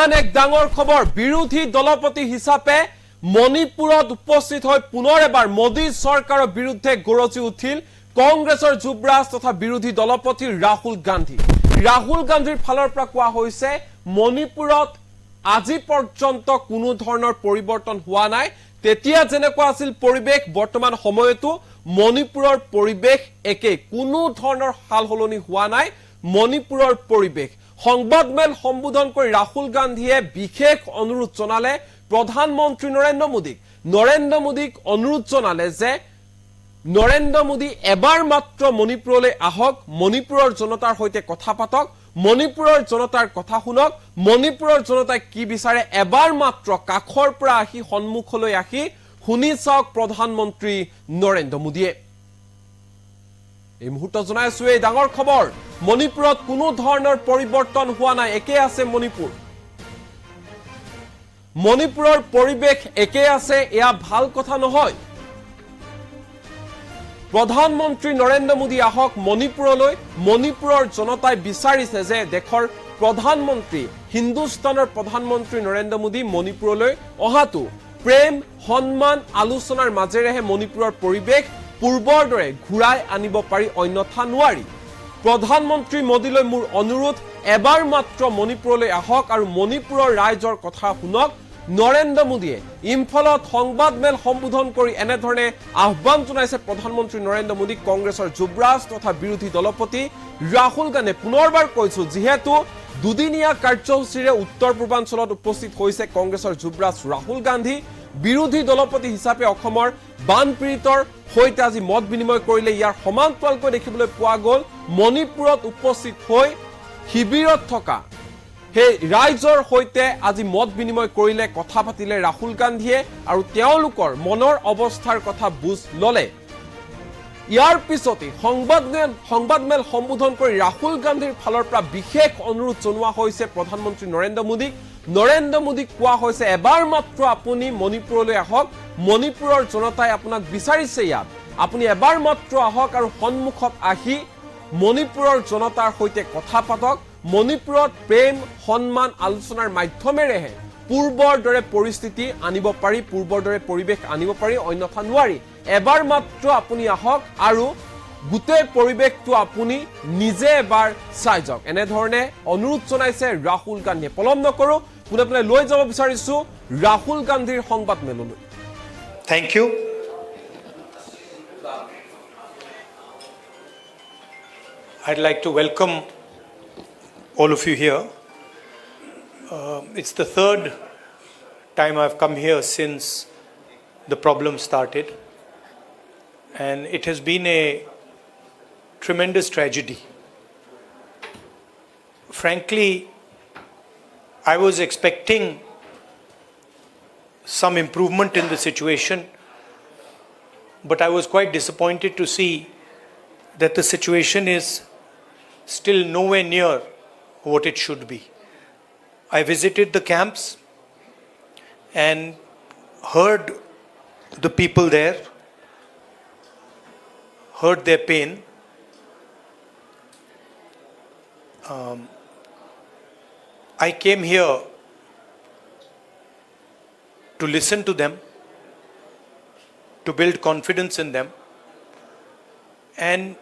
আন এক ডাঙৰ খবৰ বিৰোধী দলপতি হিচাপে মণিপুৰত উপস্থিত হৈ পুনৰ এবাৰ মোদী চৰকাৰৰ বিৰুদ্ধে গৰজি উঠিল কংগ্ৰেছৰ যুৱৰাজ তথা বিৰোধী দলপতি ৰাহুল গান্ধী। ৰাহুল গান্ধীৰ ফালৰ পৰা কোৱা হৈছে মণিপুৰত আজি পৰ্যন্ত কোনো ধৰণৰ পৰিৱৰ্তন হোৱা নাই, তেতিয়া যেনেকুৱা আছিল পৰিৱেশ বৰ্তমান সময়তো মণিপুৰৰ পৰিৱেশ একে, কোনো ধৰণৰ হালহলনি হোৱা নাই মণিপুৰৰ পৰিৱেশ। সংবাদমেল সম্বোধন কৰি ৰাহুল গান্ধীয়ে বিশেষ অনুৰোধ জনালে প্ৰধানমন্ত্ৰী নৰেন্দ্ৰ মোদীক অনুৰোধ জনালে যে নৰেন্দ্ৰ মোদী এবাৰ মাত্ৰ মণিপুৰলৈ আহক, মণিপুৰৰ জনতাৰ সৈতে কথা পাতক, মণিপুৰৰ জনতাৰ কথা শুনক, মণিপুৰৰ জনতাই কি বিচাৰে এবাৰ মাত্ৰ কাখৰ পৰা আহি সন্মুখলৈ আহি শুনি চাওক প্ৰধানমন্ত্ৰী নৰেন্দ্ৰ মোদীয়ে। এই মুহূৰ্তত জনাইছো এই ডাঙৰ খবৰ মণিপুৰত কোনো ধৰণৰ পৰিৱৰ্তন হোৱা নাই, একে আছে মণিপুৰৰ পৰিৱেশ একে আছে, এয়া ভাল কথা নহয়। প্ৰধানমন্ত্ৰী নৰেন্দ্ৰ মোদী আহক মণিপুৰলৈ, মণিপুৰৰ জনতাই বিচাৰিছে যে দেশৰ প্ৰধানমন্ত্ৰী হিন্দুস্তানৰ প্ৰধানমন্ত্ৰী নৰেন্দ্ৰ মোদী মণিপুৰলৈ অহাটো প্ৰেম সন্মান আলোচনাৰ মাজেৰেহে মণিপুৰৰ পৰিৱেশ পূৰ্বৰ দৰে ঘূৰাই আনিব পাৰি, অন্যথা নোৱাৰি। প্ৰধানমন্ত্ৰী মোদীলৈ মোৰ অনুৰোধ এবাৰ মাত্ৰ মণিপুৰলৈ আহক আৰু মণিপুৰৰ ৰাইজৰ কথা শুনক। নৰেন্দ্ৰ মোদীয়ে ইম্ফলত সংবাদমেল সম্বোধন কৰি এনেধৰণে আহ্বান জনাইছে প্ৰধানমন্ত্ৰী নৰেন্দ্ৰ মোদীক কংগ্ৰেছৰ যুৱৰাজ তথা বিৰোধী দলপতি ৰাহুল গান্ধীয়ে। পুনৰবাৰ কৈছো, যিহেতু দুদিনীয়া কাৰ্যসূচীৰে উত্তৰ পূৰ্বাঞ্চলত উপস্থিত হৈছে কংগ্ৰেছৰ যুৱৰাজ ৰাহুল গান্ধী, বিৰোধী দলপতি হিচাপে অসমৰ বানপীড়িতৰ সৈতে আজি মত বিনিময় কৰিলে। ইয়াৰ সমান্তৰালকৈ দেখিবলৈ পোৱা গ'ল মণিপুৰত উপস্থিত হৈ শিবিৰত থকা সেই ৰাইজৰ সৈতে আজি মত বিনিময় কৰিলে, কথা পাতিলে ৰাহুল গান্ধীয়ে আৰু তেওঁলোকৰ মনৰ অৱস্থাৰ কথা বুজ ল'লে। ইয়াৰ পিছতে সংবাদমেল সম্বোধন কৰি ৰাহুল গান্ধীৰ ফালৰ পৰা বিশেষ অনুৰোধ জনোৱা হৈছে প্ৰধানমন্ত্ৰী নৰেন্দ্ৰ মোদীক কোৱা হৈছে এবাৰ মাত্ৰ আপুনি মণিপুৰলৈ আহক, মণিপুৰৰ জনতাই আপোনাক বিচাৰিছে, ইয়াত আপুনি এবাৰ মাত্ৰ আহক আৰু সন্মুখত আহি মণিপুৰৰ জনতাৰ সৈতে কথা পাতক। মণিপুৰত প্ৰেম সন্মান আলোচনাৰ মাধ্যমেৰেহে পূৰ্বৰ দৰে পৰিস্থিতি আনিব পাৰি, পূৰ্বৰ দৰে পৰিৱেশ আনিব পাৰি, অন্যথা নোৱাৰি। এবাৰ মাত্ৰ আপুনি আহক আৰু গোটেই পৰিৱেশটো আপুনি নিজে এবাৰ চাই যাওক, এনেধৰণে অনুৰোধ জনাইছে ৰাহুল গান্ধীয়ে। পলম নকৰো, পোনে লৈ যাব বিচাৰিছো ৰাহুল গান্ধীৰ সংবাদমেললৈ। Thank you. I'd like to welcome all of you here. It's the third time I've come here since the problem started, and it has been a tremendous tragedy. Frankly, I was expecting some improvement in the situation, but I was quite disappointed to see that the situation is still nowhere near what it should be. I visited the camps and heard the people there, heard their pain. I came here to listen to them, to build confidence in them, and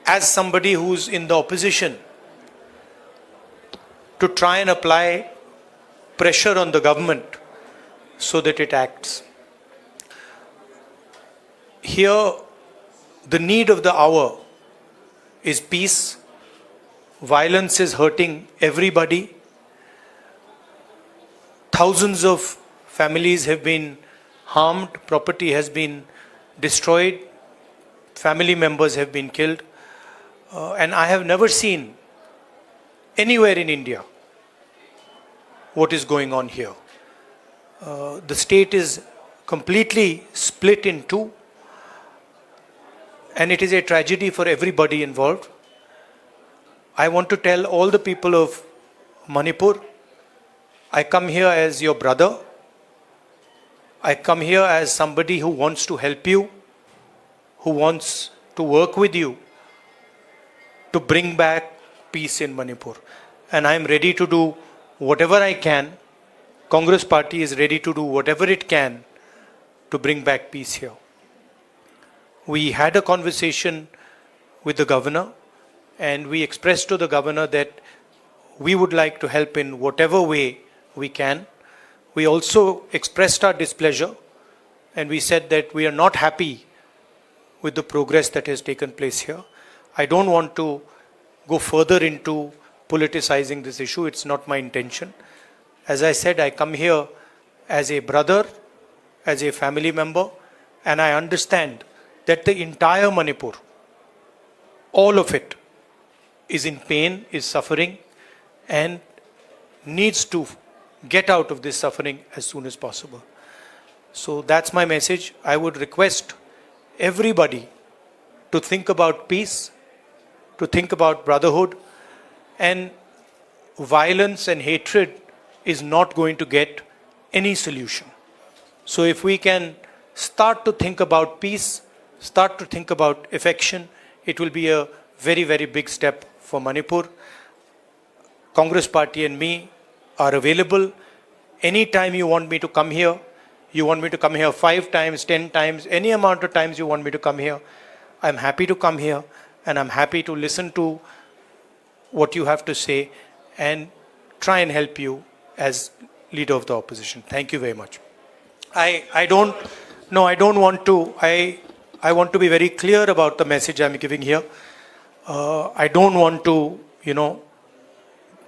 as somebody who's in the opposition, to try and apply pressure on the government so that it acts. Here, the need of the hour is peace. Violence is hurting everybody. Thousands of families have been harmed, property has been destroyed, family members have been killed. And I have never seen anywhere in India what is going on here. The state is completely split in two, and it is a tragedy for everybody involved. I want to tell all the people of Manipur, I come here as your brother. I come here as somebody who wants to help you, who wants to work with you to bring back peace in Manipur. and I am ready to do whatever I can. Congress party is ready to do whatever it can to bring back peace here. We had a conversation with the governor, and we expressed to the governor that we would like to help in whatever way we can. We also expressed our displeasure, and we said that we are not happy with the progress that has taken place here. I don't want to go further into politicizing this issue. It's not my intention. As I said, I come here as a brother, as a family member, and I understand that the entire Manipur, all of it, is in pain, is suffering, and needs to get out of this suffering as soon as possible. So that's my message. I would request everybody to think about peace, to think about brotherhood, and violence and hatred is not going to get any solution. So if we can start to think about peace, start to think about affection, it will be a very, very big step for Manipur. Congress party and me are available. Anytime you want me to come here, you want me to come here 5 times, 10 times, any amount of times you want me to come here, I'm happy to come here, and I'm happy to listen to what you have to say and try and help you as leader of the opposition. Thank you very much. I don't want to, I want to be very clear about the message I'm giving here. I don't want to,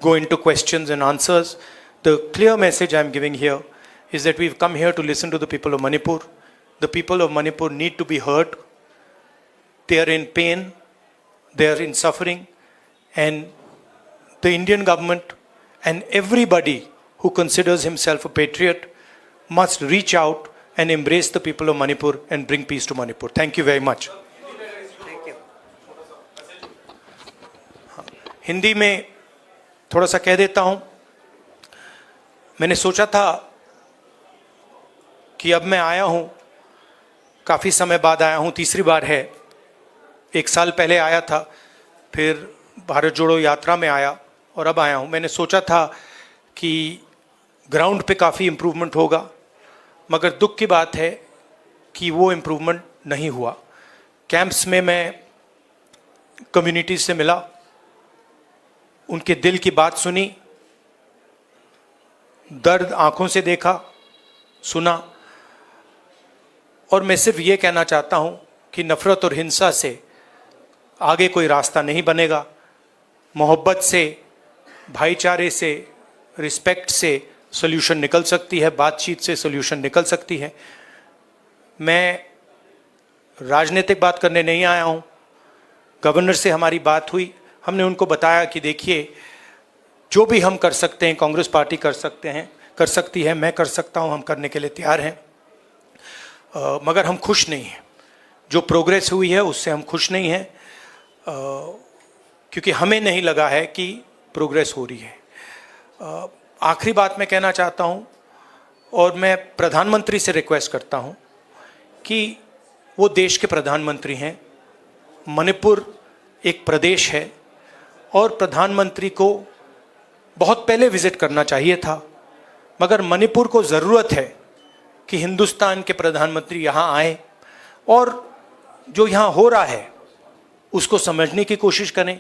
go into questions and answers. The clear message I'm giving here is that we've come here to listen to the people of Manipur. The people of Manipur need to be heard. They are in pain, they are in suffering, and the Indian government and everybody who considers himself a patriot must reach out and embrace the people of Manipur and bring peace to Manipur. Thank you very much. Thank you. Hindi में थोड़ा सा कह देता हूं. मैंने सोचा था कि अब मैं आया हूं, काफ़ी समय बाद आया हूं, तीसरी बार है. 1 साल पहले आया था, फिर भारत जोड़ो यात्रा में आया और अब आया हूं. मैंने सोचा था कि ग्राउंड पे काफ़ी इम्प्रूवमेंट होगा, मगर दुख की बात है कि वो इम्प्रूवमेंट नहीं हुआ. कैंप्स में मैं कम्युनिटीज से मिला, उनके दिल की बात सुनी, दर्द आंखों से देखा, सुना, और मैं सिर्फ ये कहना चाहता हूँ कि नफ़रत और हिंसा से आगे कोई रास्ता नहीं बनेगा. मोहब्बत से, भाईचारे से, रिस्पेक्ट से सॉल्यूशन निकल सकती है, बातचीत से सॉल्यूशन निकल सकती है. मैं राजनीतिक बात करने नहीं आया हूँ. गवर्नर से हमारी बात हुई, हमने उनको बताया कि देखिए, जो भी हम कर सकते हैं, कांग्रेस पार्टी कर सकती है, मैं कर सकता हूँ, हम करने के लिए तैयार हैं. मगर हम खुश नहीं हैं. जो प्रोग्रेस हुई है उससे हम खुश नहीं हैं, क्योंकि हमें नहीं लगा है कि प्रोग्रेस हो रही है. आखिरी बात मैं कहना चाहता हूँ, और मैं प्रधानमंत्री से रिक्वेस्ट करता हूँ कि वो देश के प्रधानमंत्री हैं. मणिपुर एक प्रदेश है और प्रधानमंत्री को बहुत पहले विजिट करना चाहिए था, मगर मणिपुर को ज़रूरत है कि हिंदुस्तान के प्रधानमंत्री यहाँ आए और जो यहाँ हो रहा है उसको समझने की कोशिश करें,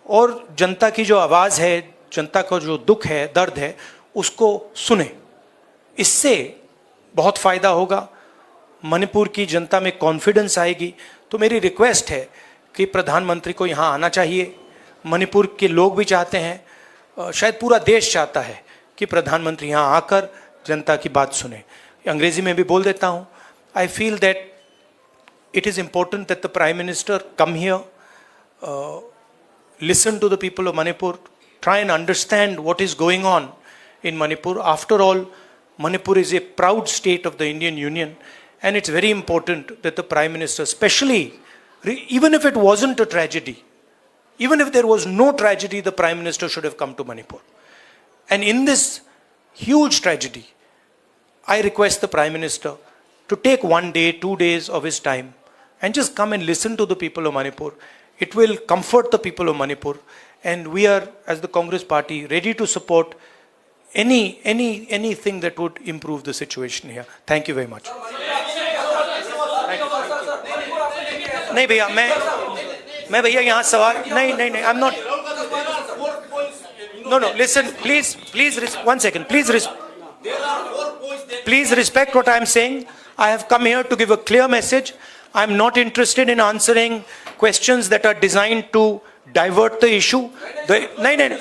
और जनता की जो आवाज़ है, जनता का जो दुख है, दर्द है, उसको सुने. इससे बहुत फ़ायदा होगा, मणिपुर की जनता में कॉन्फिडेंस आएगी. तो मेरी रिक्वेस्ट है कि प्रधानमंत्री को यहाँ आना चाहिए. मणिपुर के लोग भी चाहते हैं, शायद पूरा देश चाहता है कि प्रधानमंत्री यहाँ आकर जनता की बात सुने. अंग्रेजी में भी बोल देता हूँ. I feel that it is important that the Prime Minister come here, listen to the people of Manipur, try and understand what is going on in Manipur. After all, Manipur is a proud state of the Indian Union, and it's very important that the Prime Minister, especially, even if it wasn't a tragedy, even if there was no tragedy, the Prime Minister should have come to Manipur. And in this huge tragedy, I request the Prime Minister to take 1 day, 2 days of his time and just come and listen to the people of Manipur. It will comfort the people of Manipur, and we are, as the Congress party, ready to support anything that would improve the situation here. Thank you very much. नहीं भैया, मैं भैया यहाँ सवाल नहीं, I'm not. No, listen, please, one second, please respect what I am saying. I have come here to give a clear message. I am not interested in answering questions that are designed to divert the issue. No.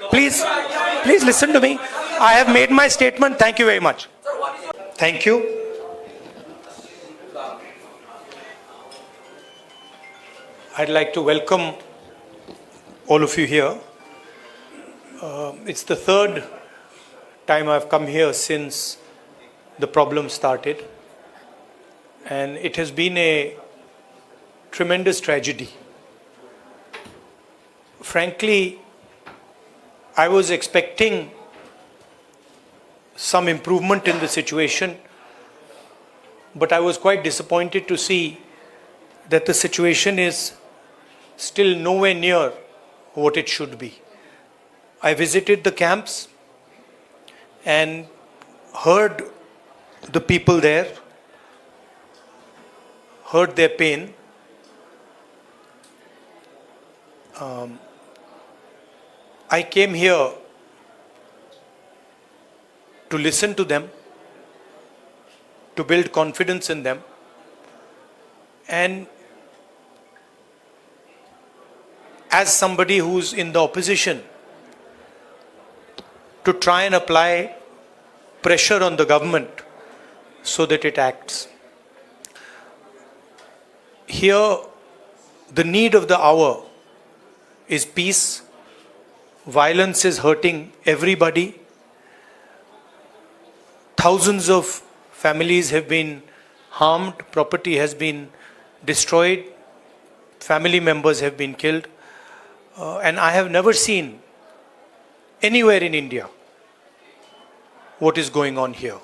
Please listen to me. I have made my statement. Thank you very much. Thank you. I'd like to welcome all of you here. It's the third time I've come here since the problem started, and it has been a tremendous tragedy. Frankly, I was expecting some improvement in the situation, but I was quite disappointed to see that the situation is still nowhere near what it should be. I visited the camps and heard the people there, heard their pain. I came here to listen to them, to build confidence in them, and as somebody who's in the opposition, to try and apply pressure on the government so that it acts. Here, the need of the hour is peace. Violence is hurting everybody. Thousands of families have been harmed, property has been destroyed, family members have been killed. And I have never seen anywhere in India what is going on here.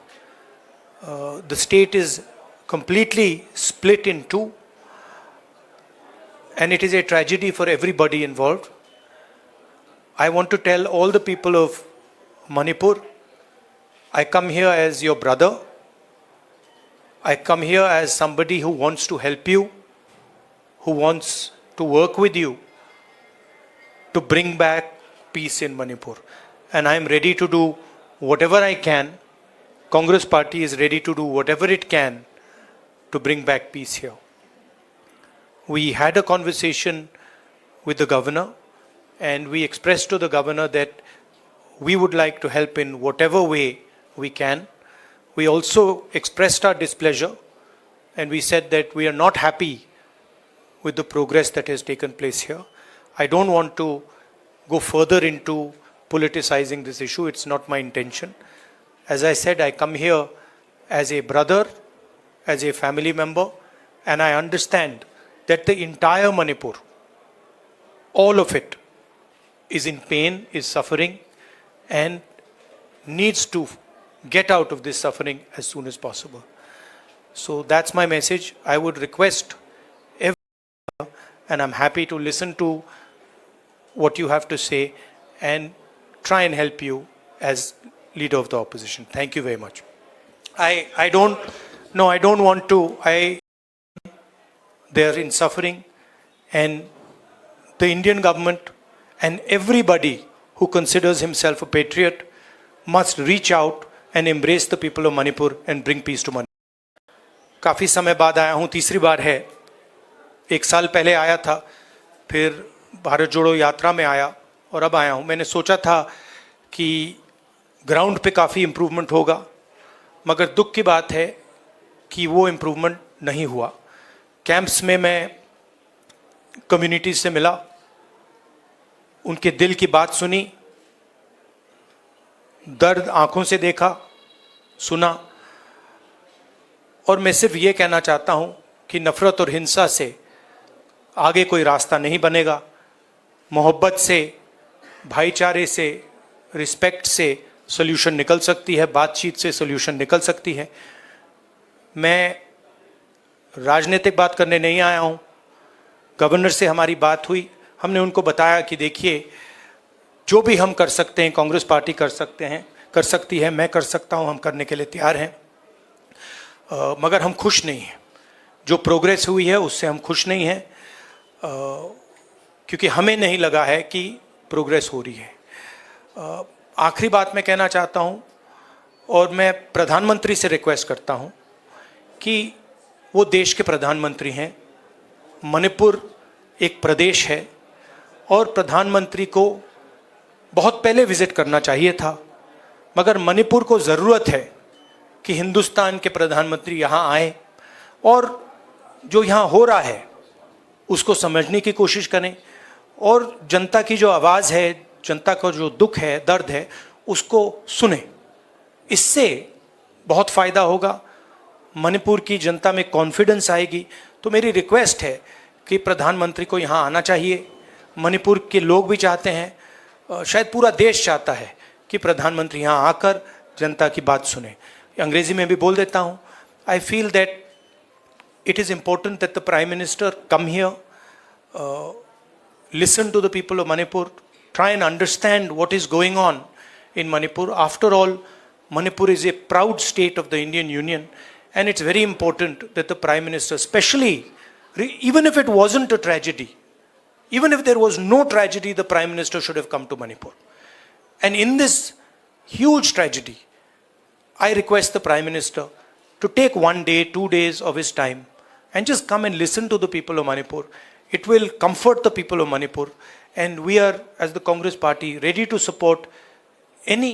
The state is completely split in two, and it is a tragedy for everybody involved. I want to tell all the people of Manipur, I come here as your brother. I come here as somebody who wants to help you, who wants to work with you to bring back peace in Manipur. And I am ready to do whatever I can. Congress party is ready to do whatever it can to bring back peace here. We had a conversation with the governor, and we expressed to the governor that we would like to help in whatever way we can. We also expressed our displeasure, and we said that we are not happy with the progress that has taken place here. I don't want to go further into politicizing this issue. It's not my intention. As I said, I come here as a brother, as a family member, and I understand that the entire Manipur, all of it, is in pain, is suffering, and needs to get out of this suffering as soon as possible. So that's my message. I would request everyone, and I'm happy to listen to what you have to say and try and help you as leader of the opposition. Thank you very much. I don't want to. They are in suffering, and the Indian government and everybody who considers himself a patriot must reach out and embrace the people of Manipur and bring peace to Manipur. काफ़ी समय बाद आया हूँ, तीसरी बार है. 1 साल पहले आया था, फिर भारत जोड़ो यात्रा में आया और अब आया हूँ. मैंने सोचा था कि ग्राउंड पे काफ़ी इम्प्रूवमेंट होगा, मगर दुख की बात है कि वो इम्प्रूवमेंट नहीं हुआ. कैंप्स में मैं कम्युनिटीज से मिला, उनके दिल की बात सुनी, दर्द आंखों से देखा, सुना, और मैं सिर्फ ये कहना चाहता हूँ कि नफ़रत और हिंसा से आगे कोई रास्ता नहीं बनेगा. मोहब्बत से, भाईचारे से, रिस्पेक्ट से सॉल्यूशन निकल सकती है, बातचीत से सॉल्यूशन निकल सकती है. मैं राजनीतिक बात करने नहीं आया हूँ. गवर्नर से हमारी बात हुई, हमने उनको बताया कि देखिए, जो भी हम कर सकते हैं, कांग्रेस पार्टी कर सकती है, मैं कर सकता हूं, हम करने के लिए तैयार हैं। मगर हम खुश नहीं हैं, जो प्रोग्रेस हुई है उससे हम खुश नहीं हैं, क्योंकि हमें नहीं लगा है कि प्रोग्रेस हो रही है। आखिरी बात मैं कहना चाहता हूं, और मैं प्रधानमंत्री से रिक्वेस्ट करता हूं कि वो देश के प्रधानमंत्री हैं, मणिपुर एक प्रदेश है और प्रधानमंत्री को बहुत पहले विजिट करना चाहिए था, मगर मणिपुर को ज़रूरत है कि हिंदुस्तान के प्रधानमंत्री यहाँ आए और जो यहाँ हो रहा है उसको समझने की कोशिश करें, और जनता की जो आवाज़ है, जनता का जो दुख है, दर्द है, उसको सुने। इससे बहुत फ़ायदा होगा, मणिपुर की जनता में कॉन्फिडेंस आएगी। तो मेरी रिक्वेस्ट है कि प्रधानमंत्री को यहाँ आना चाहिए। मणिपुर के लोग भी चाहते हैं, शायद पूरा देश चाहता है कि प्रधानमंत्री यहाँ आकर जनता की बात सुने। अंग्रेजी में भी बोल देता हूँ, I feel that it is important that the Prime Minister come here, listen to the people of Manipur, try and understand what is going on in Manipur. After all, Manipur is a proud state of the Indian Union, and it's very important that the Prime Minister, especially, even if it wasn't a tragedy, even if there was no tragedy, the Prime Minister should have come to Manipur. And in this huge tragedy, I request the Prime Minister to take 1 day, 2 days of his time and just come and listen to the people of Manipur. It will comfort the people of Manipur, and we are, as the Congress party, ready to support any